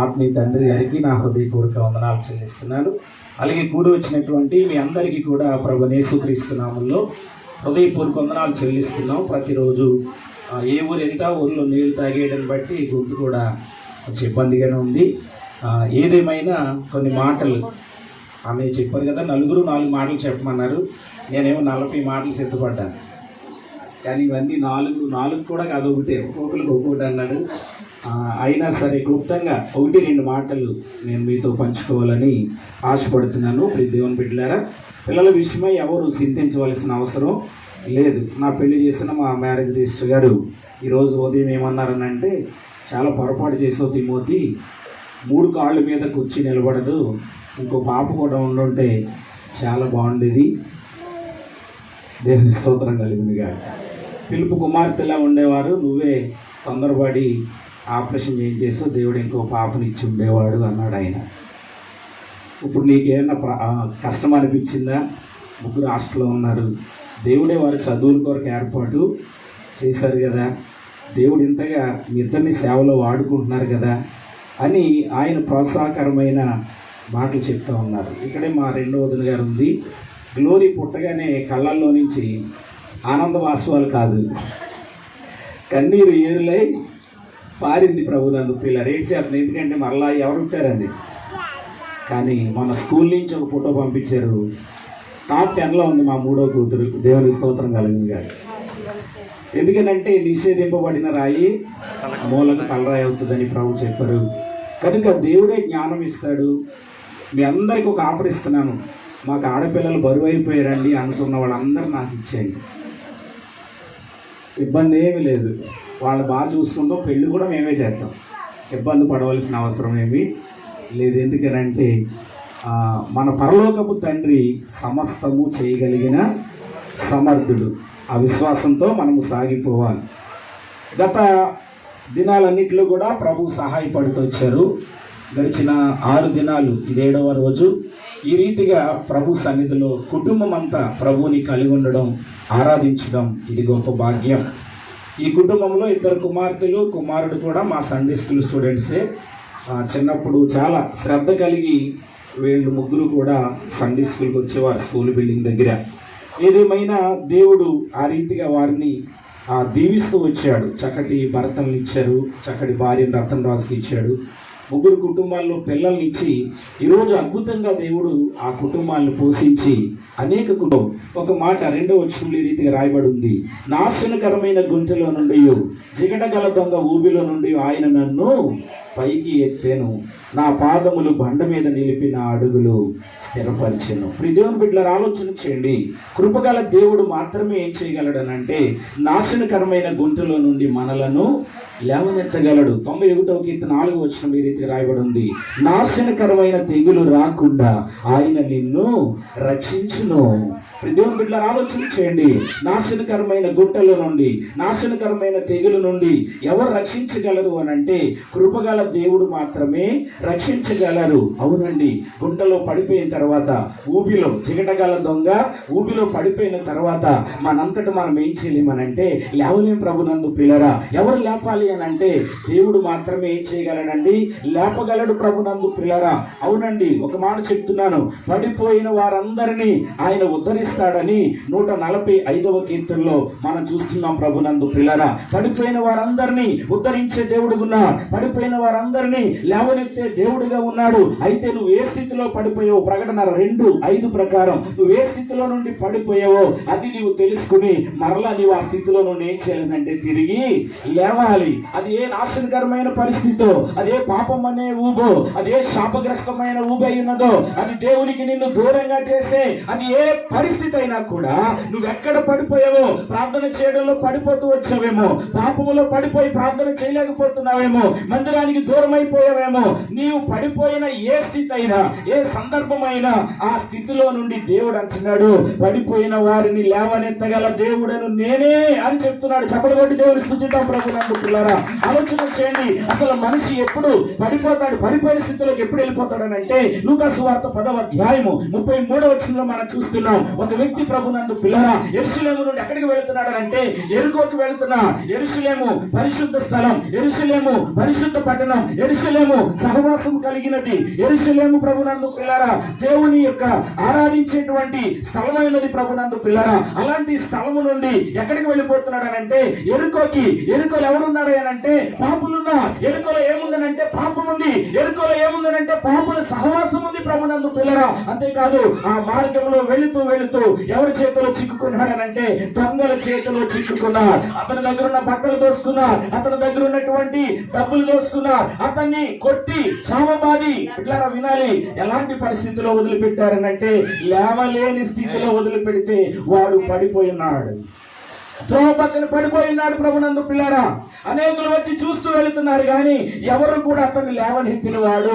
ఆత్మీయ తండ్రి గారికి నా హృదయపూర్వక వందనాలు చెల్లిస్తున్నాను. అలాగే కూడి వచ్చినటువంటి మీ అందరికీ కూడా ప్రభు యేసుక్రీస్తు నామములో హృదయపూర్వక వందనాలు చెల్లిస్తున్నాం. ప్రతిరోజు ఏ ఊరు ఎంత ఊళ్ళో నీళ్లు తాగేయడాన్ని బట్టి గొంతు కూడా కొంచెం ఇబ్బందిగానే ఉంది. ఏదేమైనా కొన్ని మాటలు ఆమె చెప్పారు కదా, నలుగురు 4 మాటలు చెప్పమన్నారు. నేనేమో 40 మాటలు సిద్ధపడ్డాను. కానీ ఇవన్నీ నాలుగు కూడా కాదు, ఒక్కొక్కరికి ఒక్కొక్కటి అన్నాడు. అయినా సరే క్లుప్తంగా 1-2 మాటలు నేను మీతో పంచుకోవాలని ఆశపడుతున్నాను. ప్రతి దేవుని బిడ్డలారా, పిల్లల విషయమై ఎవరు చింతించవలసిన అవసరం లేదు. నా పెళ్లి చేసిన మా మ్యారేజ్ రిజిస్టర్ గారు ఈరోజు ఉదయం ఏమన్నారనంటే, చాలా పొరపాటు చేసావు తిమోతి, 3 కాళ్ళ మీద కూర్చి నిలబడదు, ఇంకో పాప కూడా ఉండుంటే చాలా బాగుండేది. దేవుని స్తోత్రం కలిగినగా. పిలుపు కుమార్తెలా ఉండేవారు, నువ్వే తొందరపడి ఆపరేషన్ చేయించేస్తూ దేవుడు ఇంకో పాపని ఇచ్చి ఉండేవాడు అన్నాడు ఆయన. ఇప్పుడు నీకేమన్నా కష్టం అనిపించిందా? 3 హాస్టల్లో ఉన్నారు, దేవుడే వారి చదువుల కొరకు ఏర్పాటు చేశారు కదా, దేవుడు ఇంతగా మీ ఇద్దరిని సేవలో వాడుకుంటున్నారు కదా అని ఆయన ప్రోత్సాహకరమైన మాటలు చెప్తూ ఉన్నారు. ఇక్కడే మా 2వ వదిన గారు ఉంది. గ్లోరీ పుట్టగానే కళ్ళల్లో నుంచి ఆనంద వాస్తవాలు కాదు, కన్నీరు ఏరులై పారింది ప్రభునందు. పిల్లలు ఏడ్చేస్తుంది, ఎందుకంటే మరలా ఎవరు ఉంటారని. కానీ మన స్కూల్ నుంచి ఒక ఫోటో పంపించారు, టాప్ 10లో ఉంది మా 3వ కూతురు. దేవుని స్తోత్రం కలిగింది కాదు. ఎందుకనంటే నిషేధింపబడిన రాయి మూలకు తలరాయి అవుతుందని ప్రభు చెప్పారు. కనుక దేవుడే జ్ఞానం ఇస్తాడు. మీ అందరికీ ఒక ఆఫర్ ఇస్తున్నాను, మాకు ఆడపిల్లలు బరువు అయిపోయారండి అనుకున్న వాళ్ళందరూ నాకు ఇచ్చేయండి, ఇబ్బంది ఏమీ లేదు. వాళ్ళు బాగా చూసుకుంటాం, పెళ్ళి కూడా మేమే చేస్తాం, ఇబ్బంది పడవలసిన అవసరం ఏమీ లేదు. ఎందుకనంటే మన పరలోకపు తండ్రి సమస్తము చేయగలిగిన సమర్థుడు. ఆ విశ్వాసంతో మనము సాగిపోవాలి. గత దినాలన్నింటిలో కూడా ప్రభు సహాయపడుతూ వచ్చారు. గడిచిన 6 దినాలు, ఇది 7వ రోజు. ఈ రీతిగా ప్రభు సన్నిధిలో కుటుంబం అంతా ప్రభువుని కలిగి ఉండడం, ఆరాధించడం ఇది గొప్ప భాగ్యం. ఈ కుటుంబంలో 2 కుమార్తెలు, కుమారుడు కూడా మా సండే స్కూల్ స్టూడెంట్సే. చిన్నప్పుడు చాలా శ్రద్ధ కలిగి వీళ్ళు 3 కూడా సండే స్కూల్కి వచ్చేవారు, స్కూల్ బిల్డింగ్ దగ్గర. ఏదేమైనా దేవుడు ఆ రీతిగా వారిని దీవిస్తూ వచ్చాడు. చక్కటి భర్తలను ఇచ్చారు, చక్కటి భార్యను రతన్ రాజుకి ఇచ్చాడు. 3 కుటుంబాల్లో పిల్లల్ని ఇచ్చి ఈరోజు అద్భుతంగా దేవుడు ఆ కుటుంబాలను పోషించి అనేక కుటుంబం. ఒక మాట 2వ వచనంలో ఈ రీతిగా రాయబడి ఉంది, నాశనకరమైన గుంటలో నుండి, జిగటగల దొంగ ఊబిలో నుండి ఆయన నన్ను పైకి ఎత్తేను, నా పాదములు బండ మీద నిలిపిన అడుగులు స్థిరపరిచెను. దేవుని బిడ్డలారా, ఆలోచన చేయండి. కృపగల దేవుడు మాత్రమే ఏం చేయగలడనంటే నాశనకరమైన గుంటలో నుండి మనలను లేవనెత్తగలడు. 91వ కీర్తన 4వ వచనం ఈ రీతిగా రాయబడి ఉంది, నాశనకరమైన తెగులు రాకుండా ఆయన నిన్ను రక్షించును. దేవుని బిడ్డలారా, ఆలోచన చేయండి. నాశనకరమైన గుంటల నుండి, నాశనకరమైన తెగుల నుండి ఎవరు రక్షించగలరు అని అంటే కృపగల దేవుడు మాత్రమే రక్షించగలరు. అవునండి, గుంటలో పడిపోయిన తర్వాత, ఊబిలో జిగటగల దొంగ ఊబిలో పడిపోయిన తర్వాత మనంతట మనం ఏం చేయలేమనంటే లేవలేం. ప్రభునందు పిల్లరా, ఎవరు లేపాలి అని అంటే దేవుడు మాత్రమే ఏం చేయగలడండి, లేపగలడు. ప్రభునందు పిల్లరా, అవునండి, ఒక మాట చెప్తున్నాను, పడిపోయిన వారందరినీ ఆయన ఉద్ధరిస్తాడని 145వ కీర్తనలో మనం చూస్తున్నాం. ప్రభునందు పిల్లరా, పడిపోయిన వారందరినీ ఉద్ధరించే దేవుడు ఉన్నాడు, పడిపోయిన వారందరినీ లేవనెత్తే దేవుడిగా ఉన్నాడు. అయితే నువ్వు ఏ స్థితిలో పడిపోయావో, ప్రకటన 2:5 ప్రకారం నువ్వు ఏ స్థితిలో నుండి పడిపోయావో అది నీవు తెలుసుకుని మరలా నీవు ఆ స్థితిలో నుండి ఏం చేయాలంటే తిరిగి లేవాలి. అది ఏ నాశనకరమైన పరిస్థితో, అదే పాపం అనే ఊబో, అదే శాపగ్రస్తమైన ఊబి అయినదో, అది దేవునికి నిన్ను దూరంగా చేసే అది ఏ పరిస్థితి అయినా కూడా, నువ్వెక్కడ పడిపోయావో, ప్రార్థన చేయడంలో పడిపోతూ వచ్చావేమో, పాపములో పడిపోయి ప్రార్థన చేయలేకపోతున్నావేమో, మందిరానికి దూరం అయిపోయావేమో, నీవు పడిపోయిన ఏ స్థితి అయినా, ఏ సందర్భమైనా ఆ స్థితిలో నుండి దేవుడు అంటున్నాడు, పడిపోయిన వారిని లేవనెత్తగల దేవుడను నేనే అని చెప్తున్నాడు. చెప్పలు కొట్టి దేవుని స్తుతిద్దాం. ప్రభునందు పిల్లరా, ఆలోచన చేయండి. అసలు మనిషి ఎప్పుడు పడిపోతాడు, పడిపోయిన స్థితిలోకి ఎప్పుడు వెళ్ళిపోతాడు అని అంటే లూకా సువార్త 10వ అధ్యాయము 33వ వచనంలో మనం చూస్తున్నాం. ఒక వ్యక్తి ప్రభునందు పిల్లరా యెరూషలేము నుండి ఎక్కడికి వెళుతున్నాడు అంటే యెరికోకి వెళుతున్నా. యెరూషలేము పరిశుద్ధ స్థలం, యెరూషలేము పరిశుద్ధ పట్టణం, యెరూషలేము సహవాసం కలిగినది, యెరూషలేము ప్రభునందు పిల్లరా దేవుని యొక్క ఆరాధించేటువంటి స్థలమైనది ప్రభునందు పిల్లరా. అలాంటి స్థలము నుండి ఎక్కడికి వెళ్ళిపోతున్నాడు అంటే యెరికోకి. యెరికోలో ఎవరున్నారు అంటే పాపులున్నారు. యెరికోలో ఏముందనంటే పాపం ఉంది. యెరికోలో ఏముందనంటే పాపుల సహవాసం ఉంది ప్రభునందు పిల్లరా. అంతేకాదు ఆ మార్గంలో వెళుతూ ఎవరి చేతిలో చిక్కుకున్నాడనంటే దొంగల చేతిలో చిక్కుకున్నారు. అతని దగ్గర ఉన్న బట్టలు దోసుకున్నారు, అతని దగ్గర ఉన్నటువంటి డబ్బులు దోసుకున్నారు, అతన్ని కొట్టి చావబాది. ఇట్లా వినాలి, ఎలాంటి పరిస్థితిలో వదిలిపెట్టారనంటే లేవలేని స్థితిలో వదిలిపెడితే వాడు పడిపోయినాడు, త్రోవ పక్కన పడిపోయినాడు ప్రభునందు పిల్లారా. అనేకులు వచ్చి చూస్తూ వెళుతున్నారు కానీ ఎవరు కూడా అతన్ని లేవనెత్తిన వాడు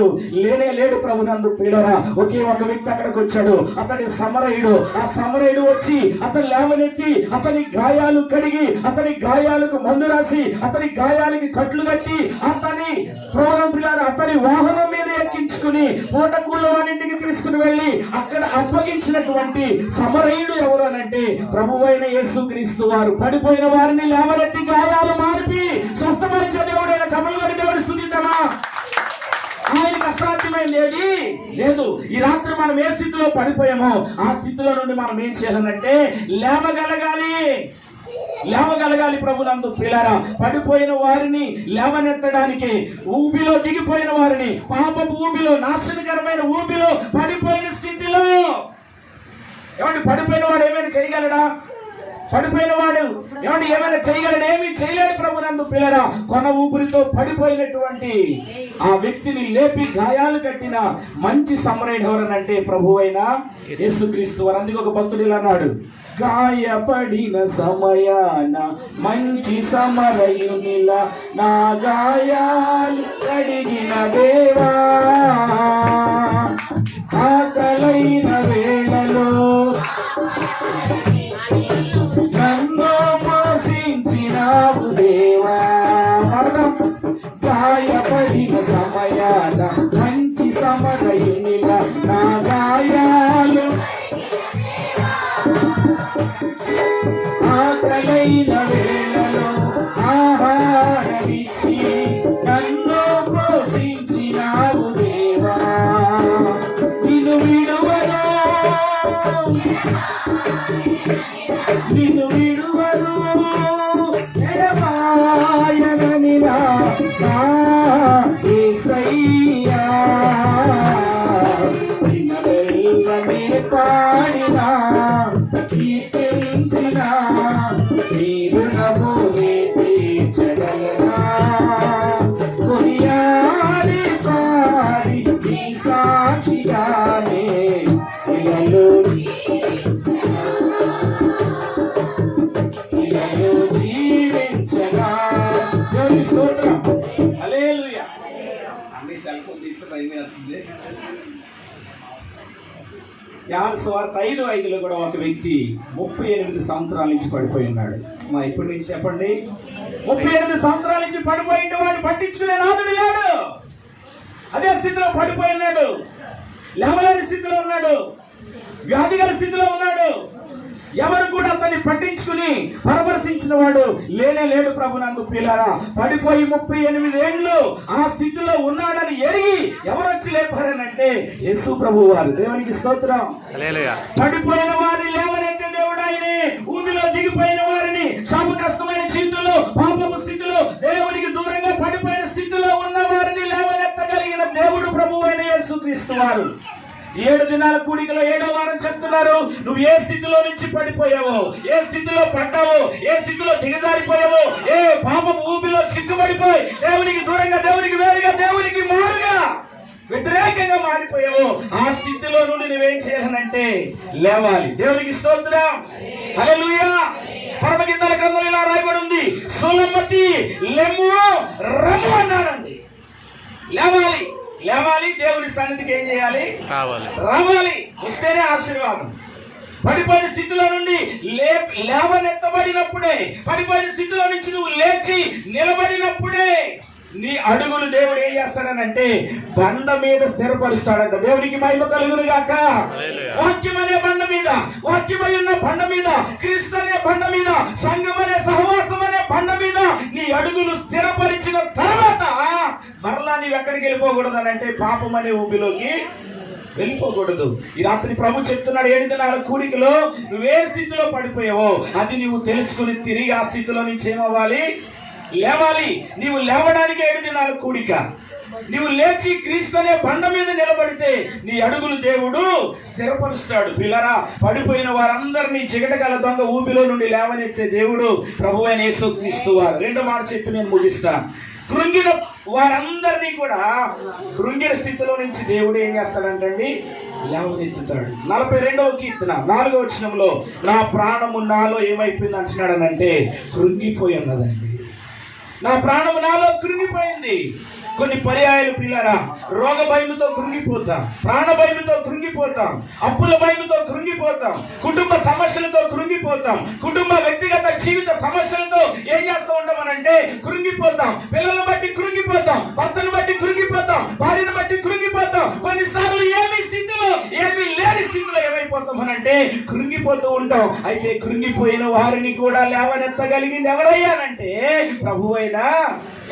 లేడు ప్రభునందు పిల్లారా. ఒకే ఒక వ్యక్తి అక్కడికి వచ్చాడు, అతని సమరయుడు. ఆ సమరయుడు వచ్చి అతని లేవనెత్తి అతని గాయాలు కడిగి అతని గాయాలకు మందు రాసి అతని గాయాలకి కట్లు కట్టి అతని ప్రభునందు పిల్లారా అతని వాహనం మీద ఎక్కించుకుని పూటకూళ్ళ వారింటికి తీసుకుని వెళ్ళి అక్కడ అప్పగించినటువంటి సమరయుడు ఎవరు అనంటే ప్రభువైన యేసుక్రీస్తు వారు. పడిపోయిన వారిని లేవనెత్తి గాయాలు మార్పి స్వస్థపరిచే దేవుడైన చమలవాడి దేవుడు స్తుతిద్దామా. ఆయనకు అసాధ్యమైనది లేదు. ఈ రాత్రి మనం ఏ స్థితిలో పడిపోయామో ఆ స్థితిలో నుండి మనం ఏం చేయాలనంటే లేవగలగాలి ప్రభునందు ప్రియులారా. పడిపోయిన వారిని లేవనెత్తడానికి, ఊబిలో దిగిపోయిన వారిని, పాపపు ఊబిలో, నాశనకరమైన ఊబిలో పడిపోయిన స్థితిలో ఏమంటే పడిపోయిన వాడు ఏమైనా చేయగలడా? పడిపోయిన వాడు ఏమంటే ఏమైనా చేయగలడు? ఏమీ చేయలేడు ప్రభునందు పిల్లరా. కొన ఊపిరితో పడిపోయినటువంటి ఆ వ్యక్తిని లేపి గాయాలు కట్టిన మంచి సమరయుడు ఎవరనంటే ప్రభువైన యేసుక్రీస్తు వారు. అందుకే ఒక భక్తుడు ఇలా అన్నాడు, గాయపడిన సమయాన మంచి సమరయునిలా నా గాయాలు కడిగిన దేవా, ఆకలైన వేళలో నన్ను పోషించినావు దేవా. గాయపడిన సమయాన మంచి సమరయునిలా నా గాయాలు ఆకలైన వేళలో ఆహారమిచ్చి నన్ను పోషించినావు దేవా. నిన్ను విడువను ఎడబాయనని నా యేసయ్యా. దినమెల్లనే పాడినా కీర్తించినా నీ రుణమునే తీర్చగలనా. కొనియాడి పాడి నీ సాక్షిగానే ఇలలో జీవించగా. దేవుని స్తోత్రం, హల్లెలూయా. అన్ని సెల్ ఫోన్ తీస్తే భయం అవుతుంది. యోహాను సువార్త 5:5లో కూడా ఒక వ్యక్తి 38 సంవత్సరాల నుంచి పడిపోయి ఉన్నాడు. మా ఇప్పటి నుంచి చెప్పండి, 38 సంవత్సరాల నుంచి పడిపోయిన వాడు పట్టించుకునే నాదుడు లేడు. అదే స్థితిలో పడిపోయి ఉన్నాడు, లేవలేని స్థితిలో ఉన్నాడు, వ్యాధిగల స్థితిలో ఉన్నాడు. ఎవరు కూడా అతన్ని పట్టించుకుని పరామర్శించిన వాడు లేడు ప్రభునందు పిల్లారా. పడిపోయి 38 ఏళ్ళు ఆ స్థితిలో ఉన్నాడని ఎరిగి ఎవరు వచ్చి లేపారనంటే యేసు ప్రభు వారు. దేవునికి స్తోత్రం. పడిపోయిన వారిని లేవనెత్తే దేవుడు ఆయనే. ఊబిలో దిగిపోయిన వారిని, శాపగ్రస్తమైన జీవితంలో, పాపపు స్థితిలో, దేవునికి దూరంగా పడిపోయిన స్థితిలో ఉన్న వారిని లేవనెత్తగలిగిన దేవుడు ప్రభు అయిన యేసుక్రీస్తు వారు. 7 దినాల కూడికలో 7వ వారం చెప్తున్నారు, నువ్వు ఏ స్థితిలో నుంచి పడిపోయావో, ఏ స్థితిలో పడ్డావో, ఏ స్థితిలో దిగజారిపోయావో, ఏ పాపపు ఊబిలో సిగ్గుపడిపోయి దేవునికి దూరంగా, దేవునికి వేరుగా, దేవునికి మారుగా, వ్యతిరేకంగా మారిపోయావో ఆ స్థితిలో నుండి నువ్వేం చేయాలనంటే లేవాలి. దేవునికి స్తోత్రం, హల్లెలూయా. పరమగీతాల గ్రంథంలో ఇలా రాయబడి ఉంది, సులమతి లెమ్ము రమ్ము అన్నాడండి. లేవాలి, దేవుని సన్నిధికి ఏం చేయాలి? రావాలి. వస్తేనే ఆశీర్వాదం. పడిపోయిన స్థితిలో నుండి లేవనెత్తబడినప్పుడే, పడిపోయిన స్థితిలో నుంచి నువ్వు లేచి నిలబడినప్పుడే నీ అడుగులు దేవుడు ఏం చేస్తాడనంటే బండ మీద స్థిరపరుస్తాడంట. దేవునికి మహిమ కలుగును గాక. వాక్యం అనే బండ మీద, వాక్యమై ఉన్న బండ మీద, క్రీస్తు అనే బండ మీద, సంఘం అనే సహవాసం అనే బండ మీద నీ అడుగులు స్థిరపరిచిన తర్వాత మరలా నీవు ఎక్కడికి వెళ్ళిపోకూడదనంటే పాపం అనే ఊబిలోకి వెళ్ళిపోకూడదు. ఈ రాత్రి ప్రభు చెప్తున్నాడు, 7 దినాల కూడికలో నువ్వే స్థితిలో పడిపోయావో అది నువ్వు తెలుసుకుని తిరిగి ఆ స్థితిలో నుంచి ఏమవ్వాలి? లేవాలి. నీవు లేవడానికి 7 దినాల కూడిక. నీవు లేచి క్రీస్తు అనే బండ మీద నిలబడితే నీ అడుగులు దేవుడు స్థిరపరుస్తాడు. పిల్లరా, పడిపోయిన వారందరినీ జిగటగల దొంగ ఊబిలో నుండి లేవనెత్తే దేవుడు ప్రభువైన యేసుక్రీస్తు వారు. 2వ మాట చెప్పి నేను ముగిస్తాను. కృంగిన వారందరినీ కూడా కృంగిన స్థితిలో నుంచి దేవుడు ఏం చేస్తాడంటండి? లేవనెత్తుతాడు. 42వ కీర్తన 4వ వచనంలో నా ప్రాణము నాలో ఏమైపోయింది అంటున్నాడనంటే కృంగిపోయి ఉన్నదండి. నా ప్రాణము నాలో కృంగిపోయింది. కొన్ని పర్యాయాలు పిల్లరా, రోగ భయముతో కృంగిపోతాం, ప్రాణ భయముతో కృంగిపోతాం, అప్పుల భయముతో కృంగిపోతాం, కుటుంబ సమస్యలతో కృంగిపోతాం, కుటుంబ వ్యక్తిగత జీవిత సమస్యలతో ఏం చేస్తూ ఉంటామనంటే కృంగిపోతాం. పిల్లలను బట్టి కృంగిపోతాం, భర్తను బట్టి కృంగిపోతాం, భార్యను బట్టి కృంగిపోతాం. కొన్నిసార్లు ఏమి స్థితిలో, ఏమి లేని స్థితిలో ఏమైపోతామనంటే కృంగిపోతూ ఉంటాం. అయితే కృంగిపోయిన వారిని కూడా లేవనెత్తగలిగింది ఎవరయ్యానంటే ప్రభువైన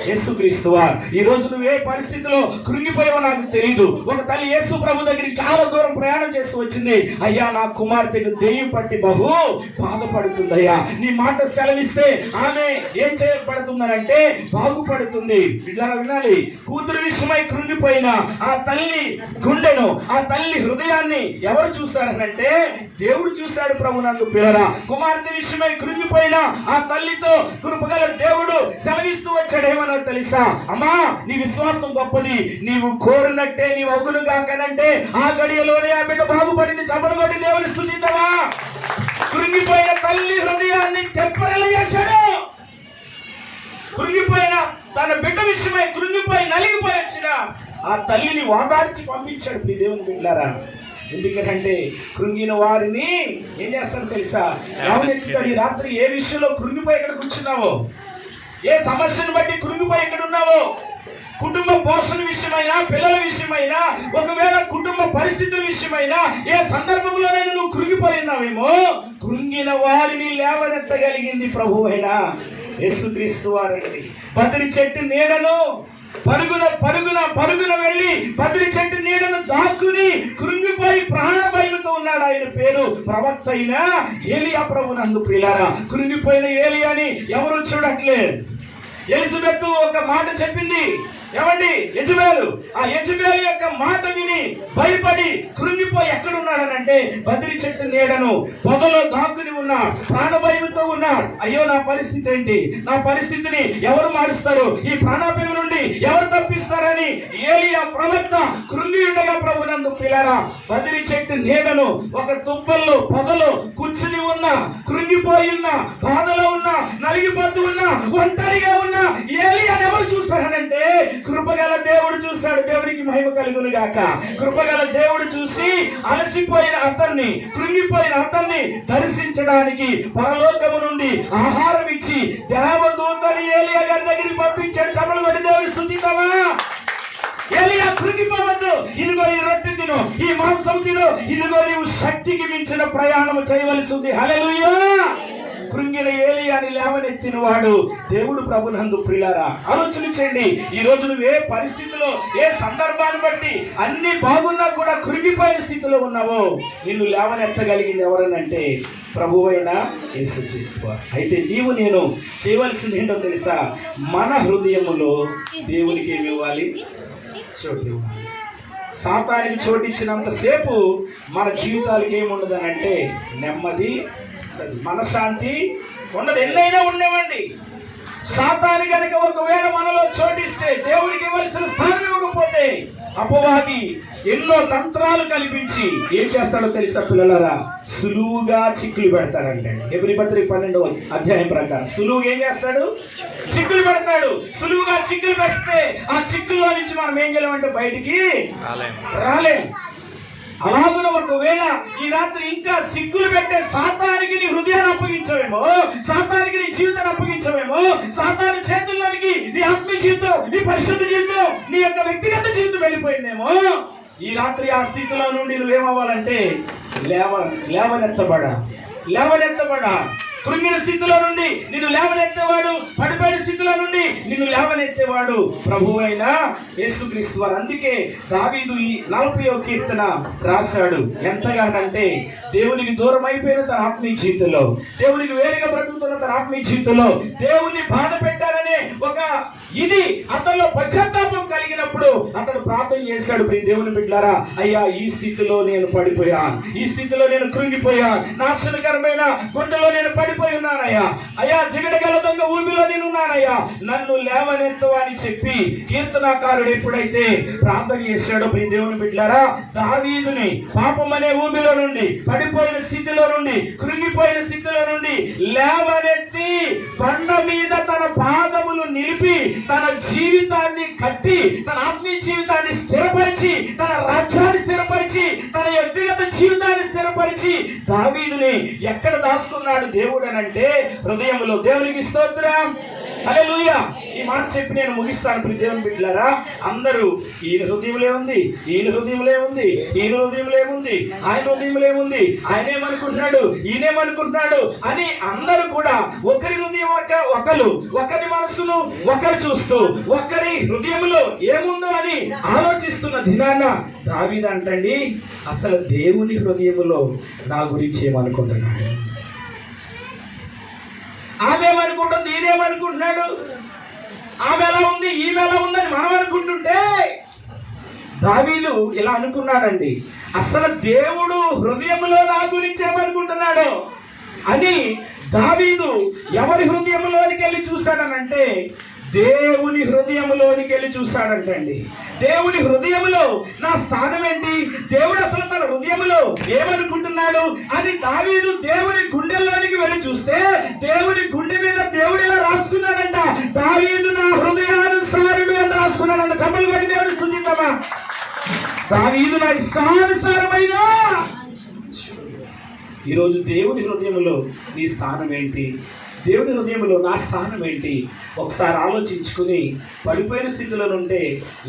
యేసుక్రీస్తు వారు. ఈ రోజు నువ్వు ఏ పరిస్థితిలో కృంగిపోయావో నాకు తెలియదు. ఒక తల్లి యేసు ప్రభు దగ్గరికి చాలా దూరం ప్రయాణం చేస్తూ వచ్చింది. అయ్యా, నా కుమార్తెకు దెయ్యం పట్టి బహు బాధపడుతుందయ్యా, నీ మాట సెలవిస్తే ఆమె ఏం చేయబడుతుందనంటే బాగుపడుతుంది. వినాలి, కూతురు విషయమై కృంగిపోయిన ఆ తల్లి గుండెను, ఆ తల్లి హృదయాన్ని ఎవరు చూస్తారనంటే దేవుడు చూశాడు. ప్రభునందు పిల్లరా, కుమార్తె విషయమై కృంగిపోయిన ఆ తల్లితో కృపగల దేవుడు సెలవిస్తూ వచ్చాడు. ఏమన్నా తెలుసా? అమ్మా, నీ విశ్వాసం గొప్పది, నీవు కోరినట్టే నీవు అగును కాకనంటే ఆ గడియలోనే ఆ బిడ్డ బాగుపడింది. చపలు కొట్టి దేవుని స్తుతిద్దామా? కృంగిపోయిన తల్లి హృదయాన్ని తెప్పరలేశాడు. కృంగిపోయిన తన బిడ్డ విషయమై కృంగిపోయి నలిగిపోయి వచ్చిన ఆ తల్లిని వాదార్చి పంపించాడు. ప్రియ దేవుని బిడ్డలారా, ఎందుకంటే కృంగిన వారిని ఏం చేస్తారో తెలుసా? రావునెత్తుతాడు. ఈ రాత్రి ఏ విషయంలో కృంగిపోయి ఎక్కడ కూర్చున్నావో, ఏ సమస్యను బట్టి కృంగిపోయి ఎక్కడ ఉన్నావో, కుటుంబ పోషణ విషయమైనా, పిల్లల విషయమైనా, ఒకవేళ కుటుంబ పరిస్థితుల విషయమైనా ఏ సందర్భంలోనైనా నువ్వు కృంగిపోయినావేమో, కృంగిన వారిని లేవనెత్తగలిగింది ప్రభువైన యేసుక్రీస్తు వారండి. బద్రి చెట్టు నీడను పరుగున వెళ్ళి బద్రి చెట్టు నీడను దాక్కుని కృంగిపోయి ప్రాణ భయముతో ఉన్నాడు. ఆయన పేరు ప్రవక్త అయిన ఏలియా ప్రభునందు. ప్రియులారా, కృంగిపోయిన ఏలియాని ఎవరు చూడట్లేదు. ఎలిజబెత్ ఒక మాట చెప్పింది. ఏమండి? యెజబెలు. ఆ యెజబెలు యొక్క మాట విని భయపడి కృంగిపోయి ఎక్కడున్నాడనంటే బద్రి చెట్టు నీడను పొదలో దాక్కుని ఉన్నాడు. ప్రాణ భయంతో ఉన్నాడు. అయ్యో, నా పరిస్థితి ఏంటి? నా పరిస్థితిని ఎవరు మారుస్తారు? ఈ ప్రాణాభయం నుండి ఎవరు తప్పిస్తారని ఏలియా ప్రవక్త కృంగి ఉండగా ప్రభునందు పిల్లరా, బద్రి చెట్టు నీడను ఒక తుప్పల్లో పొదలో కూర్చుని ఉన్న, కృంగిపోయి ఉన్న, బాధలో ఉన్న, నలిగిపోతూ ఉన్న, ఒంటరిగా ఉన్న ఏలియాని ఎవరు చూస్తారనంటే కృపగల దేవుడు చూశాడు. దేవునికి మహిమ కలుగును గాక. కృపగల దేవుడు చూసి అలసిపోయిన అతన్ని, కృంగిపోయిన అతన్ని దర్శించడానికి పరలోకము నుండి ఆహారం ఇచ్చి దేవదూతని ఏలియా గారి దగ్గరికి పంపించాడు. చపలు కొట్టి దేవుని స్తుతిద్దామా? ఏలియా, కృంగిపోవద్దు. ఇదిగో ఈ రొట్టె తిను, ఈ మాంసం తిను, ఇదిగో నీవు శక్తికి మించిన ప్రయాణం చేయవలసి ఉంది. హల్లెలూయా. కృంగిన ఏలియాని లేవనెత్తిన వాడు దేవుడు ప్రభునందు. ప్రియులారా, ఆలోచన చేయండి. ఈ రోజు నువ్వు ఏ పరిస్థితిలో, ఏ సందర్భాన్ని బట్టి అన్ని బాగున్నా కూడా కృంగిపోయిన స్థితిలో ఉన్నావో నిన్ను లేవనెత్తగలిగింది ఎవరనంటే ప్రభువైన యేసుక్రీస్తు. అయితే నీవు నేను చేయవలసింది ఏంటో తెలుసా? మన హృదయములో దేవునికి ఏమి ఇవ్వాలి? చోటు ఇవ్వాలి. సాతానికి చోటిచ్చినంత సేపు మన జీవితాలకి ఏముండదనంటే నెమ్మది, మనశ్శాంతి ఉండదు. ఎన్నైనా ఉండేవండి. సాతాను కనుక ఒకవేళ మనలో చోటిస్తే, దేవుడికి ఇవ్వాల్సిన స్థానం ఇవ్వకపోతే అపవాది ఎన్నో తంత్రాలు కల్పించి ఏం చేస్తాడో తెలుసా పిల్లలారా? సులువుగా చిక్కులు పెడతాడంటే. హెబ్రీ పత్రిక 12వ అధ్యాయం ప్రకారం సులువుగా ఏం చేస్తాడు? చిక్కులు పెడతాడు. సులువుగా చిక్కులు పెడితే ఆ చిక్కుల్లో నుంచి మనం ఏం చేయలేమంటే బయటికి రాలేం. అలాగున ఒకవేళ ఈ రాత్రి ఇంకా సిగ్గులు పెట్టే సాతానికి నీ హృదయాన్ని అప్పగించవేమో, సాతానికి నీ జీవితాన్ని అప్పగించవేమో, సాతాను చేతుల్లోనికి నీ ఆత్మీయ జీవితం, నీ పరిశుద్ధ జీవితం, నీ యొక్క వ్యక్తిగత జీవితం వెళ్ళిపోయిందేమో, ఈ రాత్రి ఆ స్థితిలో నుండి నువ్వేమవ్వాలంటే లేవనెత్తబడా కృంగిన స్థితిలో నుండి నిన్ను లేవనెత్తేవాడు, పడిపోయిన స్థితిలో నుండి నిన్ను లేవనెత్తేవాడు ప్రభువైన యేసుక్రీస్తు వారు. అందుకే దావీదు ఈ 40వ కీర్తన రాశాడు. ఎంతగానంటే దేవునికి దూరం అయిపోయిన తన ఆత్మీయ జీవితంలో, దేవునికి వేరుగా బ్రతుకుతున్న తన ఆత్మీయ జీవితంలో దేవుణ్ణి బాధ పెట్టారనే ఒక ఇది అతనిలో పశ్చాత్తాపం కలిగినప్పుడు అతడు ప్రార్థన చేశాడు. దేవుని బిడ్డలారా, అయ్యా ఈ స్థితిలో నేను పడిపోయా, ఈ స్థితిలో నేను కృంగిపోయా, నాశనకరమైన గుండెలో నేను పడిపోయి ఉన్నానయ్యా, అయ్యా జిగటగల దొంగ ఊబిలో నేను ఉన్నానయ్యా, నన్ను లేవనెత్తవా అని చెప్పి కీర్తనాకారుడు ఎప్పుడైతే ప్రార్థన చేశాడో దేవుని బిడ్డలారా, దావీదుని పాపం అనే ఊబిలో నుండి, పడిపోయిన స్థితిలో నుండి, కృంగిపోయిన స్థితిలో నుండి లేవనెత్తి బండ మీద తన పాదములు నిలిపి తన జీవితాన్ని కట్టి, తన ఆత్మీయ జీవితాన్ని స్థిరపరిచి, తన రాజ్యాన్ని స్థిరపరిచి, తన వ్యక్తిగత జీవితాన్ని స్థిరపరిచి దావీదుని ఎక్కడ దాచుకున్నాడు దేవుడు అంటే హృదయంలో. దేవునికి స్తోత్రం, హల్లెలూయా. ఈ మాట చెప్పి నేను ముగిస్తాను ప్రియ దేవుని బిడ్డలారా. అందరూ ఈయన హృదయంలో ఉంది, ఈయన హృదయంలో ఉంది, ఈయన హృదయంలో ఏముంది, ఆయన హృదయంలో ఏముంది, ఆయన ఏమనుకుంటున్నాడు, ఈయనేమనుకుంటున్నాడు అని అందరూ కూడా ఒకరి హృదయం ఒకరి మనసును ఒకరు చూస్తూ ఒకరి హృదయంలో ఏముందో అని ఆలోచిస్తున్న దినాన దావీదు అంటండి, అసలు దేవుని హృదయంలో నా గురించి ఏమనుకుంటున్నాడు, ఆమెమనుకుంటుంది, ఈయనేమనుకుంటున్నాడు, ఆమె ఎలా ఉంది, ఈమె ఎలా ఉందని మనం అనుకుంటుంటే దావీదు ఇలా అనుకున్నాడండి, అసలు దేవుడు హృదయంలో నా గురించి ఏమనుకుంటున్నాడు అని దావీదు ఎవరి హృదయంలోనికి వెళ్ళి చూశాడనంటే దేవుని హృదయంలోనికి వెళ్ళి చూశాడంటండి. దేవుని హృదయంలో నా స్థానం ఏంటి, దేవుడు అసలు తన హృదయంలో ఏమనుకుంటున్నాడు అని దావీదు దేవుని గుండెల్లోనికి వెళ్ళి చూస్తే దేవుని గుండె మీద దేవుడు ఇలా రాస్తున్నాడంట, దావీదు నా హృదయానుసారుడు అని రాస్తున్నాడంట. చప్పలు కొట్టి దేవుడు స్తుతిద్దామా. దావీదు నా ఇష్టానుసారమైన. ఈరోజు దేవుని హృదయంలో నీ స్థానం ఏంటి, దేవుని హృదయంలో నా స్థానం ఏంటి, ఒకసారి ఆలోచించుకుని పడిపోయిన స్థితిలో నుంటే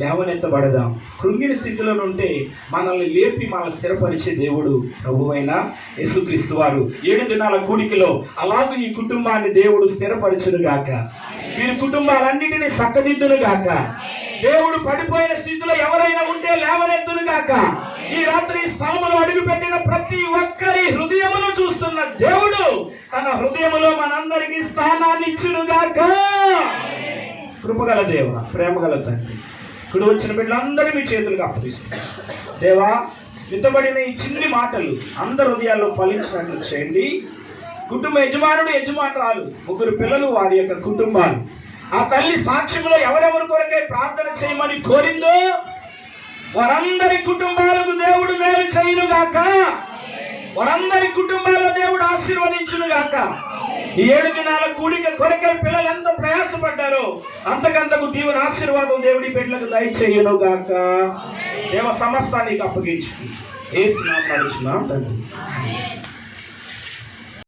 లేవనెత్తబడదాం, కృంగిన స్థితిలో నుంటే మనల్ని లేపి మనల్ని స్థిరపరిచే దేవుడు ప్రభువైన యేసుక్రీస్తు వారు. 7 దినాల కూడికలో అలాగే ఈ కుటుంబాన్ని దేవుడు స్థిరపరచును గాక, వీరి కుటుంబాలన్నిటినీ చక్కదిద్దును గాక, దేవుడు పడిపోయిన స్థితిలో ఎవరైనా ఉంటే లేవనెత్తును గాక. ఈ రాత్రి స్థలములో అడుగు పెట్టిన ప్రతి ఒక్కరి హృదయమును చూస్తున్న దేవుడు తన హృదయములో మనందరికీ స్థానాన్ని ఇచ్చును గాక. కృపగల దేవ, ప్రేమగల తండ్రి, ఇప్పుడు వచ్చిన బిడ్డలందరూ మీ చేతులకు అప్పగిస్తారు. దేవా, విత్తబడిన ఈ చిన్ని మాటలు అందరి హృదయాల్లో ఫలించినట్లు చేయండి. కుటుంబ యజమానుడు, యజమానురాలు, 3 పిల్లలు, వారి యొక్క కుటుంబాలు, ఆ తల్లి సాక్ష్యంలో ఎవరెవరి కొరకే ప్రార్థన చేయమని కోరిందో వారందరి కుటుంబాలకు దేవుడు మేలు చేయును గాక, వారందరి కుటుంబాల్లో దేవుడు ఆశీర్వదించును గాక. ఈ 7 దినాల కూడిక కొరకే పిల్లలు ఎంత ప్రయాసపడ్డారో అంతకంతకు దీవెన ఆశీర్వాదం దేవుడి బిడ్డలకు దయచేయును గాక. దేవ సమస్తానికి అప్పగించు యేసు నామమున అడుగుచున్నాం తండ్రి.